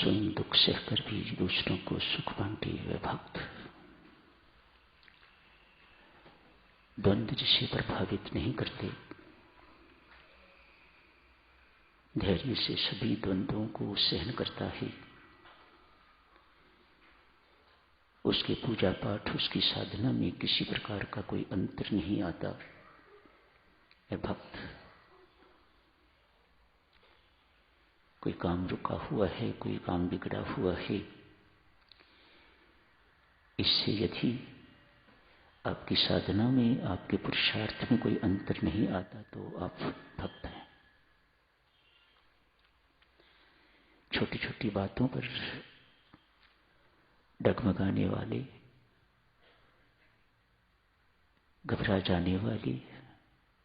स्वयं दुख सहकर भी दूसरों को सुख बांटे हुए भक्त, द्वंद्व जिसे प्रभावित नहीं करते, धैर्य से सभी द्वंद्वों को सहन करता है, उसके पूजा पाठ, उसकी साधना में किसी प्रकार का कोई अंतर नहीं आता है भक्त। कोई काम रुका हुआ है, कोई काम बिगड़ा हुआ है, इससे यदि आपकी साधना में, आपके पुरुषार्थ में कोई अंतर नहीं आता तो आप भक्त हैं। छोटी छोटी बातों पर डगमगाने वाले, घबरा जाने वाले,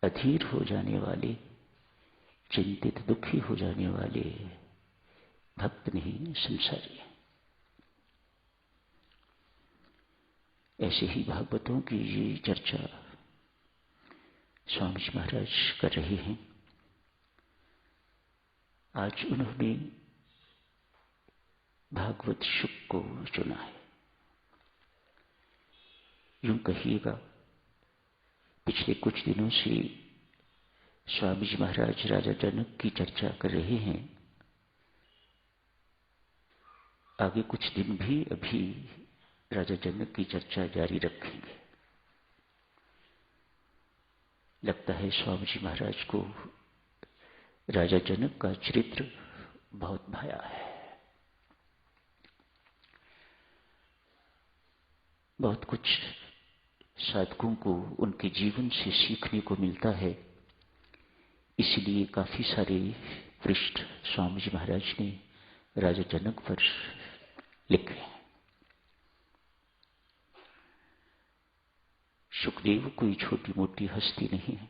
अधीर हो जाने वाले, चिंतित दुखी हो जाने वाले भक्त नहीं, संसारी। ऐसे ही भागवतों की ये चर्चा स्वामी जी महाराज कर रहे हैं। आज उन्होंने भागवत शुक को चुना है। यूं कहिएगा, पिछले कुछ दिनों से स्वामी जी महाराज राजा जनक की चर्चा कर रहे हैं। आगे कुछ दिन भी अभी राजा जनक की चर्चा जारी रखेंगे। लगता है स्वामी जी महाराज को राजा जनक का चरित्र बहुत भाया है। बहुत कुछ साधकों को उनके जीवन से सीखने को मिलता है, इसलिए काफी सारे पृष्ठ स्वामी जी महाराज ने राजा जनक पर लिखे। सुखदेव कोई छोटी मोटी हस्ती नहीं है,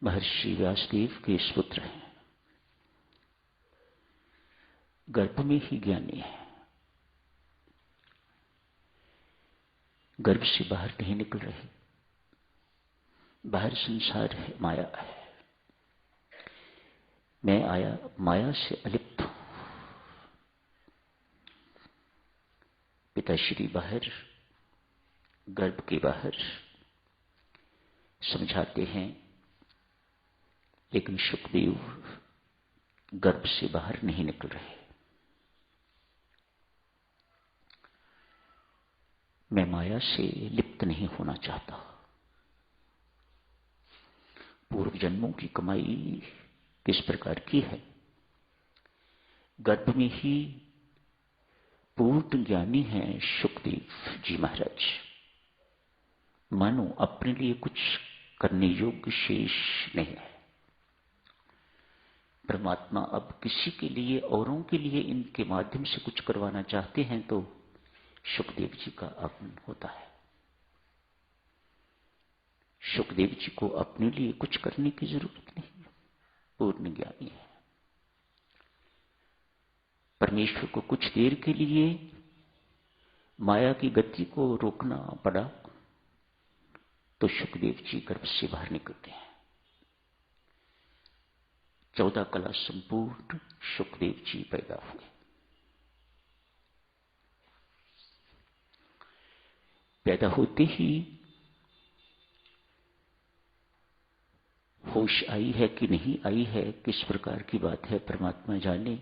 महर्षि व्यासदेव के पुत्र हैं, गर्भ में ही ज्ञानी है, गर्भ से बाहर नहीं निकल रहे। बाहर संसार है, माया है। मैं आया माया से अलिप्त हूं। पिताश्री बाहर, गर्भ के बाहर समझाते हैं, लेकिन सुखदेव गर्भ से बाहर नहीं निकल रहे। मैं माया से लिप्त नहीं होना चाहता। पूर्व जन्मों की कमाई किस प्रकार की है? गर्भ में ही पूर्ण ज्ञानी हैं सुखदेव जी महाराज। मानो अपने लिए कुछ करने योग्य शेष नहीं है। परमात्मा अब किसी के लिए, औरों के लिए इनके माध्यम से कुछ करवाना चाहते हैं तो सुखदेव जी का आगमन होता है। सुखदेव जी को अपने लिए कुछ करने की जरूरत नहीं, पूर्ण ज्ञानी है। परमेश्वर को कुछ देर के लिए माया की गति को रोकना पड़ा तो सुखदेव जी गर्भ से बाहर निकलते हैं। 14 कला संपूर्ण सुखदेव जी पैदा हुए। पैदा होते ही होश आई है कि नहीं आई है, किस प्रकार की बात है, परमात्मा जाने।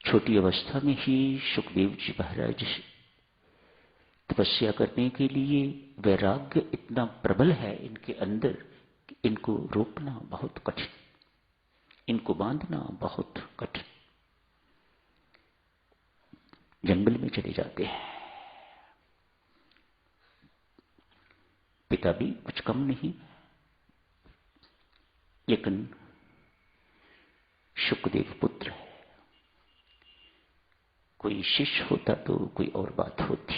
छोटी अवस्था में ही सुखदेव जी महाराज तपस्या करने के लिए, वैराग्य इतना प्रबल है इनके अंदर कि इनको रोकना बहुत कठिन, इनको बांधना बहुत कठिन। जंगल में चले जाते हैं। पिता भी कुछ कम नहीं, लेकिन सुखदेव पुत्र है। कोई शिष्य होता तो कोई और बात होती।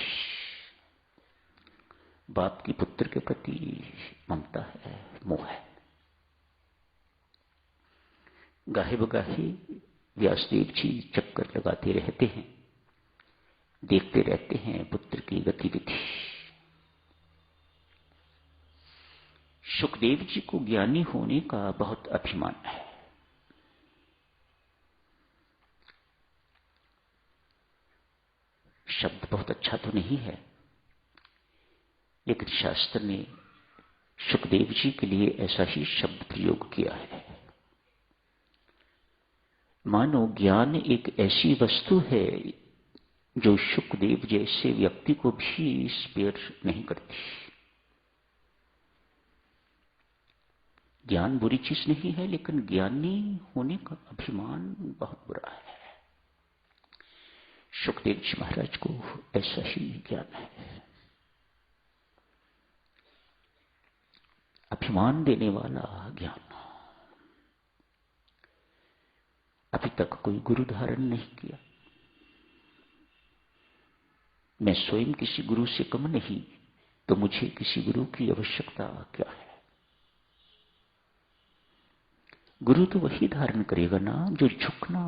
बाप की पुत्र के प्रति ममता है, मोह है। गाहे बगाहे व्यासदेव जी चक्कर लगाते रहते हैं, देखते रहते हैं पुत्र की गतिविधि। सुखदेव जी को ज्ञानी होने का बहुत अभिमान है। शब्द बहुत अच्छा तो नहीं है, लेकिन शास्त्र ने सुखदेव जी के लिए ऐसा ही शब्द प्रयोग किया है। मानो ज्ञान एक ऐसी वस्तु है जो सुखदेव जैसे व्यक्ति को भी स्पेयर नहीं करती। ज्ञान बुरी चीज नहीं है, लेकिन ज्ञानी होने का अभिमान बहुत बुरा है। सुखदेव जी महाराज को ऐसा ही ज्ञान है। अभिमान देने वाला ज्ञान। अभी तक कोई गुरु धारण नहीं किया। मैं स्वयं किसी गुरु से कम नहीं, तो मुझे किसी गुरु की आवश्यकता क्या है। गुरु तो वही धारण करेगा ना जो झुकना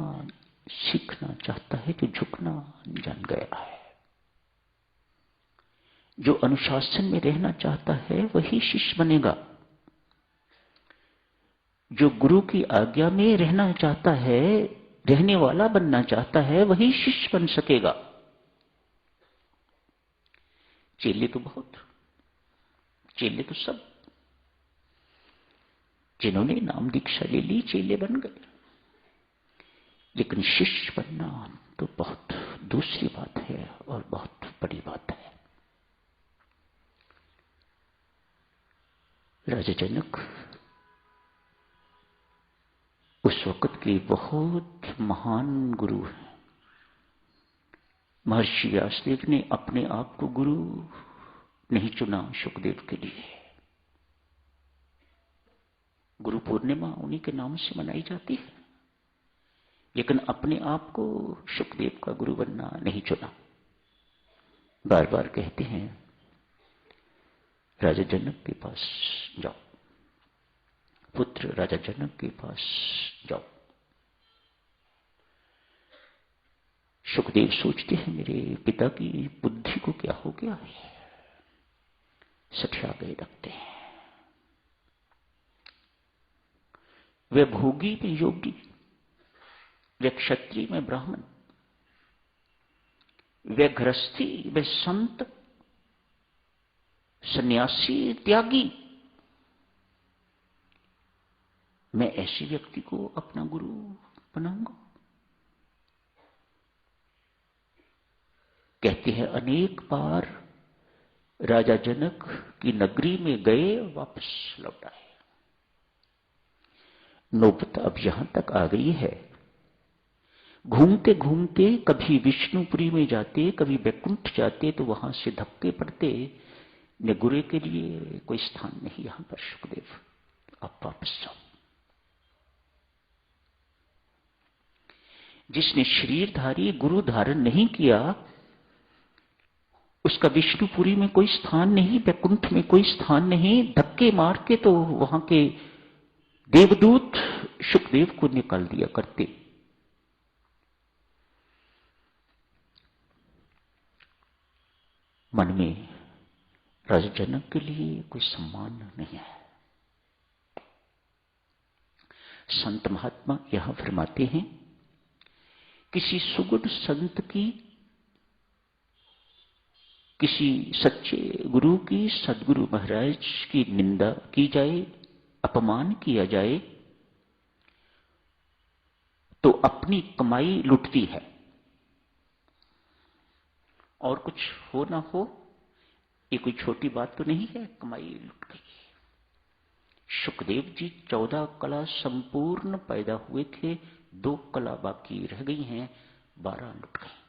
सीखना चाहता है, जो झुकना जान गया है। जो अनुशासन में रहना चाहता है वही शिष्य बनेगा। जो गुरु की आज्ञा में रहना चाहता है, रहने वाला बनना चाहता है, वही शिष्य बन सकेगा। चेले तो बहुत, चेले तो सब, जिन्होंने नाम दीक्षा ले ली चेले बन गए, लेकिन शिष्य बनना तो बहुत दूसरी बात है और बहुत बड़ी बात है। राजा जनक उस वक्त के बहुत महान गुरु हैं। महर्षि व्यासदेव ने अपने आप को गुरु नहीं चुना सुखदेव के लिए। गुरु पूर्णिमा उन्हीं के नाम से मनाई जाती है, लेकिन अपने आप को सुखदेव का गुरु बनना नहीं चुना। बार बार कहते हैं राजा जनक के पास जाओ, पुत्र राजा जनक के पास जाओ। सुखदेव सोचते हैं मेरे पिता की बुद्धि को क्या हो गया है, सठिया गए लगते हैं। वे भोगी में योगी, वे क्षत्रिय में ब्राह्मण, वे गृहस्थी वे संत, सन्यासी त्यागी। मैं ऐसे व्यक्ति को अपना गुरु बनाऊंगा? कहते हैं अनेक बार राजा जनक की नगरी में गए, वापस लौट आए। नौबत अब यहां तक आ गई है, घूमते घूमते कभी विष्णुपुरी में जाते, कभी बैकुंठ जाते, तो वहां से धक्के पड़ते। निगुरे के लिए कोई स्थान नहीं यहां पर, सुखदेव आप वापस जाओ। जिसने शरीरधारी गुरु धारण नहीं किया, उसका विष्णुपुरी में कोई स्थान नहीं, बैकुंठ में कोई स्थान नहीं। धक्के मार के तो वहां के देवदूत सुखदेव को निकाल दिया करते। मन में राजा जनक के लिए कोई सम्मान नहीं है। संत महात्मा यहां फरमाते हैं, किसी सुगुण संत की, किसी सच्चे गुरु की, सदगुरु महाराज की निंदा की जाए, अपमान किया जाए, तो अपनी कमाई लुटती है। और कुछ हो ना हो, ये कोई छोटी बात तो नहीं है, कमाई लुट गई। सुखदेव जी 14 कला संपूर्ण पैदा हुए थे, 2 कला बाकी रह गई हैं, 12 लुट गई।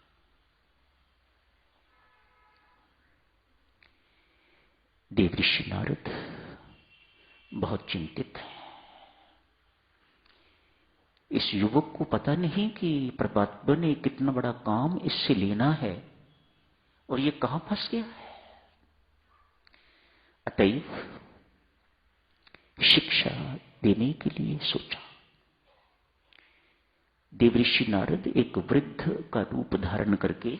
देव ऋषि नारद बहुत चिंतित है। इस युवक को पता नहीं कि परमात्मा ने कितना बड़ा काम इससे लेना है और ये कहां फंस गया है। अतएव शिक्षा देने के लिए सोचा। देवऋषि नारद एक वृद्ध का रूप धारण करके,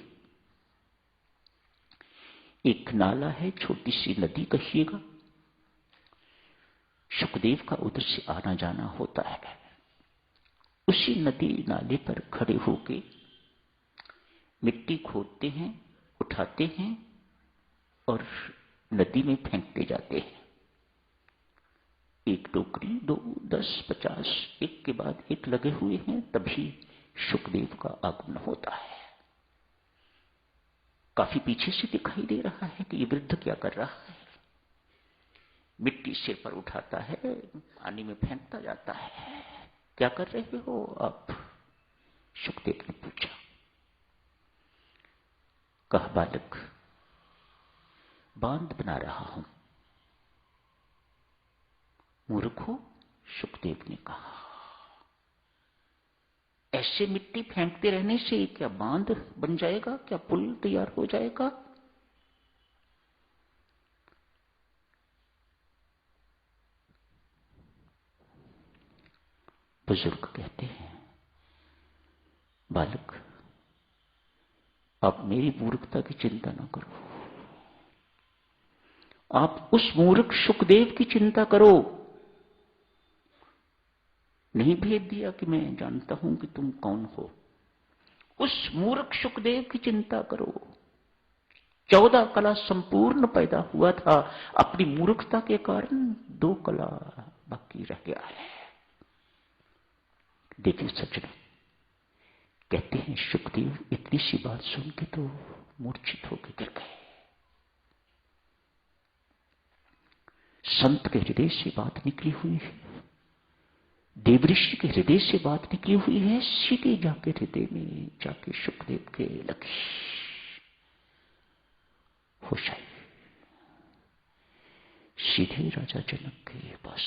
एक नाला है, छोटी सी नदी कहिएगा, सुखदेव का उधर से आना जाना होता है। उसी नदी नाले पर खड़े होके मिट्टी खोदते हैं, उठाते हैं और नदी में फेंकते जाते हैं। एक टोकरी, 2, 10, 50, एक के बाद एक लगे हुए हैं। तभी शुकदेव का आगमन होता है। काफी पीछे से दिखाई दे रहा है कि ये वृद्ध क्या कर रहा है। मिट्टी सिर पर उठाता है, पानी में फेंकता जाता है। क्या कर रहे हो आप? शुकदेव ने पूछा। कहा, बालक, बांध बना रहा हूं। मूर्खो, शुकदेव ने कहा, ऐसे मिट्टी फेंकते रहने से क्या बांध बन जाएगा? क्या पुल तैयार हो जाएगा? बुजुर्ग कहते हैं, बालक, आप मेरी मूर्खता की चिंता न करो, आप उस मूर्ख शुकदेव की चिंता करो। नहीं भेद दिया कि मैं जानता हूं कि तुम कौन हो। उस मूर्ख शुकदेव की चिंता करो। 14 कला संपूर्ण पैदा हुआ था, अपनी मूर्खता के कारण 2 कला बाकी रह गया है। देखिए सज्जनों, कहते हैं शुकदेव इतनी सी बात सुन के तो मूर्छित होकर गिर गए। संत के हृदय से बात निकली हुई है, देवऋषि के हृदय से बात निकली हुई है, सीधे जाके हृदय में जाके शुकदेव के लगी। होश आई, सीधे राजा जनक के पास।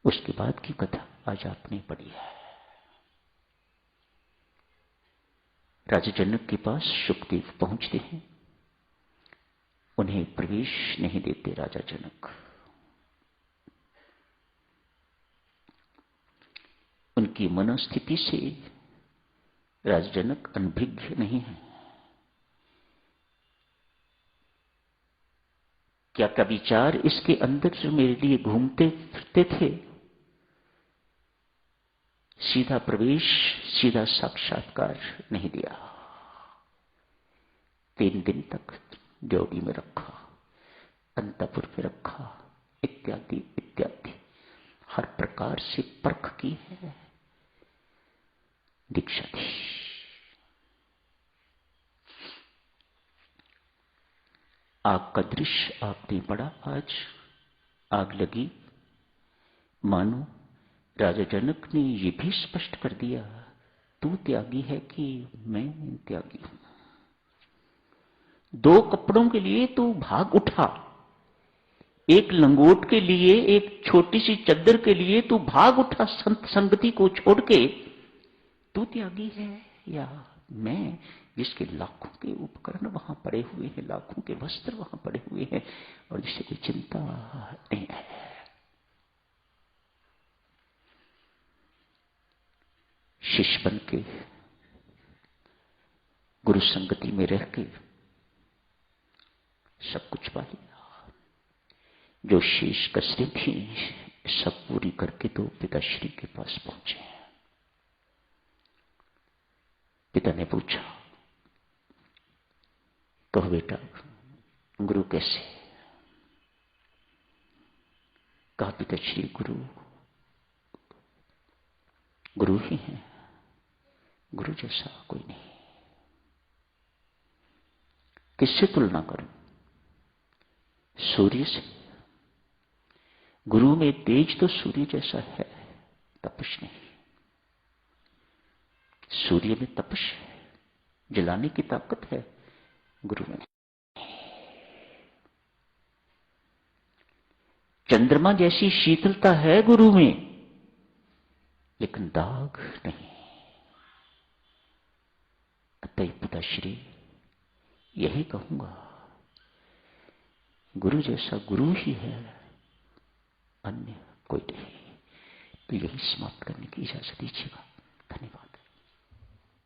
उसके बाद की कथा आज आपने पढ़ी है। राजा जनक के पास शुकदेव पहुंचते हैं। उन्हें प्रवेश नहीं देते राजा जनक। उनकी मनोस्थिति से राजा जनक अनभिज्ञ नहीं है। क्या क्या विचार इसके अंदर जो मेरे लिए घूमते फिरते थे, सीधा प्रवेश, सीधा साक्षात्कार नहीं दिया। 3 दिन तक ड्योढ़ी में रखा, अंतपुर में रखा, इत्यादि इत्यादि हर प्रकार से परख की है, दीक्षा दी। आग का दृश्य आपने पढ़ा आज। आग लगी, मानो राजा जनक ने यह भी स्पष्ट कर दिया, तू त्यागी है कि मैं त्यागी हूं। 2 कपड़ों के लिए तू भाग उठा, एक लंगोट के लिए, एक छोटी सी चद्दर के लिए तू भाग उठा संत संगति को छोड़ के। तू त्यागी है या मैं, जिसके लाखों के उपकरण वहां पड़े हुए हैं, लाखों के वस्त्र वहां पड़े हुए हैं और जिसे कोई चिंता नहीं है। शिष्य बन के गुरु संगति में रह के सब कुछ पा लिया। जो शेष कसरें थी सब पूरी करके तो पिताश्री के पास पहुंचे। पिता ने पूछा, कहो बेटा, गुरु कैसे? कहा, पिताश्री गुरु गुरु ही हैं, गुरु जैसा कोई नहीं। किससे तुलना करूं? सूर्य से। गुरु में तेज तो सूर्य जैसा है, तपश नहीं। सूर्य में तपश है, जलाने की ताकत है, गुरु में नहीं। चंद्रमा जैसी शीतलता है गुरु में, लेकिन दाग नहीं। अतः पिताश्री यही कहूंगा, गुरु जैसा गुरु ही है, अन्य कोई नहीं। तो यही समाप्त करने की इजाजत दीजिएगा। धन्यवाद।